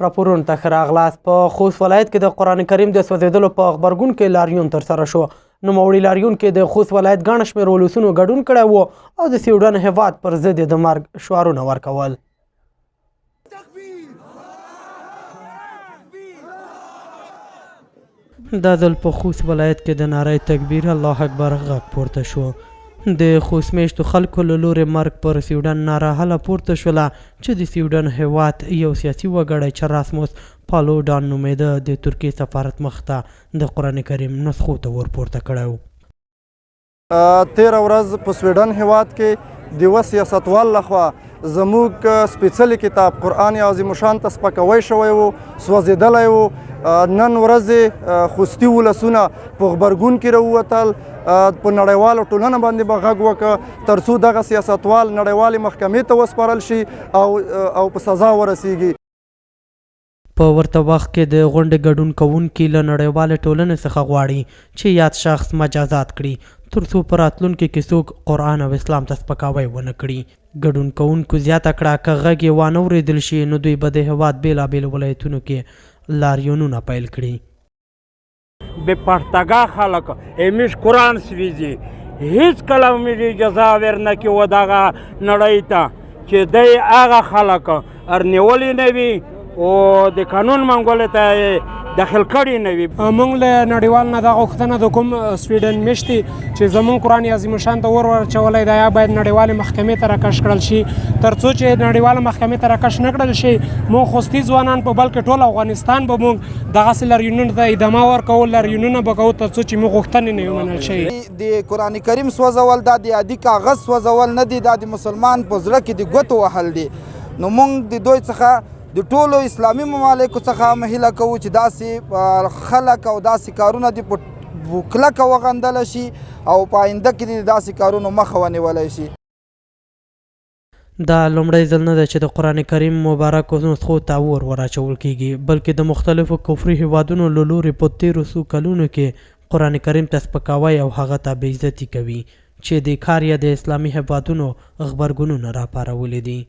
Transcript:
راپورونو ته ښه راغلاست. په خوست ولایت کې د قرآن کریم د سوځېدلو په غبرګون کې لاریون ترسره شو. نوموړي لاریون کې د خوست ولایت ګڼ شمېر ولسونو ګډون کړی و او د سویډن هېواد پر ضد یې د مرګ شعارونه ورکول. دا ځل په خوست ولایت کې د نعره تکبیر الله اکبر غږ پورته شو. د خوست میشتو خلکو له لورې مرګ پر سویډن ناره هله پورته شوله چې د سویډن هېواد یو سیاسي وګړی چې راسموس پالوډان نومېده د ترکیې سفارت مخ ته د قرآن کریم نسخو ته ورپورته کړی و. تېره ورځ په سویډن هېواد کې د یوه سیاستوال لخوا زموږ سپېڅلي کتاب قرآن عظیم الشان ته سپکوی شوی و، سوځېدلی و. نن ورځې خوستي ولسونه په غبرګون کې راووتل، په نړیواله ټولنه باندې به غږ وکړه تر څو دغه سیاستوال نړیوالې محکمې ته وسپارل شي او په سزا ورسیږي. په ورته وخت کې د غونډې ګډون کوونکي له نړیوالې ټولنې څخه غواړي چې یاد شخص مجازات کړي تر څو په راتلونکي کې څوک قرآن او اسلام ته سپکاوی ونه کړي. ګډون کوونکو زیاته کړه که غږ یې وانه اورېدل شي نو دوی به د هېواد بېلابېلو ولایتونو کې لاریونونه پیل کړي. به پرتګا خلک امیش قرآن سوځي، هیڅ کله موږ اجازه ورنکړو و دغه نړۍ ته چې دی هغه خلک ارنیولي نه وي او د قانون منګولو ته داخل کړي نه وي. موږ له نړیوال نه دا غوښتنه د کوم سویډن میشتي چې زموږ قرآن عظیم الشان ته ورچولی دی یا باید نړیوالې محکمې ته راکش کړل شي. تر څو چې نړیواله محکمې ته راکش نه کړل شي موږ خوستي ځوانان په بلکې ټول افغانستان به موږ دغسې لاریونونو ته ادامه ورکوو، لاریونونه به کوو تر څو چې موږ غوښتنې نه وي منل شوي. د قرآن کریم سوځول دا د عادي کاغذ سوځول نه دي، دا د مسلمان په زړه کې د ګوتو وهل دي. نو موږ د دوی څخه د ټولو اسلامي ممالکو څخه هم هیله کوو چې داسې خلک او داسې کارونه دې په کلکه وغندله شي او په آینده کې د داسې کارونو مخه ونیولی شي. دا لومړی ځل نه ده چې د قرآن کریم مبارکو نسخو ته اور وراچول کیږي، بلکې د مختلفو کفري هیوادونو له لورې په تېرو څو کلونو کې قرآن کریم ته سپکاوی او هغه ته بې عزتي کوي چې د کار یې د اسلامي هیوادونو غبرګونونه راپارولي دي.